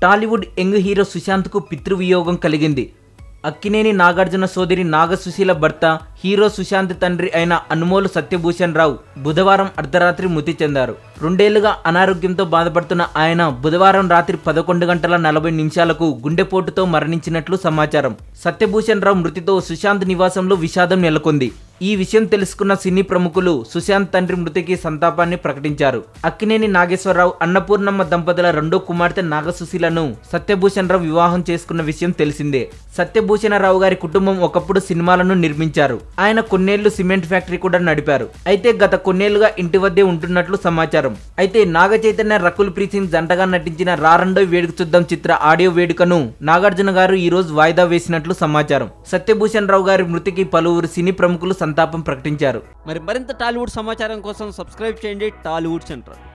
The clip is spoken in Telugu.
టాలీవుడ్ యంగ్ హీరో సుశాంత్కు పితృవియోగం కలిగింది. అక్కినేని నాగార్జున సోదరి నాగసుశీల భర్త హీరో సుశాంత్ తండ్రి అయిన అనుమోలు సత్యభూషణ్ రావు బుధవారం అర్ధరాత్రి మృతి చెందారు. 2 ఏళ్లుగా అనారోగ్యంతో బాధపడుతున్న ఆయన బుధవారం రాత్రి 11:40 గుండెపోటుతో మరణించినట్లు సమాచారం. సత్యభూషణ్ రావు మృతితో సుశాంత్ నివాసంలో విషాదం నెలకొంది. ఈ విషయం తెలుసుకున్న సినీ ప్రముఖులు సుశాంత్ తండ్రి మృతికి సంతాపాన్ని ప్రకటించారు. అక్కినేని నాగేశ్వరరావు, అన్నపూర్ణమ్మ దంపతుల రెండో కుమార్తె నాగసుశీలను సత్యభూషణ్ రావు వివాహం చేసుకున్న విషయం తెలిసిందే. సత్యభూషణరావు గారి కుటుంబం ఒకప్పుడు సినిమాలను నిర్మించారు. ఆయన కొన్నేళ్లు సిమెంట్ ఫ్యాక్టరీ కూడా నడిపారు. అయితే గత కొన్నేళ్లుగా ఇంటి వద్దే ఉంటున్నట్లు సమాచారం. అయితే నాగ చైతన్య, రకుల్ ప్రీత్ సింగ్ జంటగా నటించిన రారండో వేడుక చూద్దాం చిత్ర ఆడియో వేడుకను నాగార్జున గారు ఈ రోజు వాయిదా వేసినట్లు సమాచారం. సత్యభూషణ్ రావు గారి మృతికి పలువురు సినీ ప్రముఖులు సంతాపం ప్రకటించారు. మరింత టాలీవుడ్ సమాచారం కోసం సబ్స్క్రైబ్ చేయండి టాలీవుడ్ సెంటర్.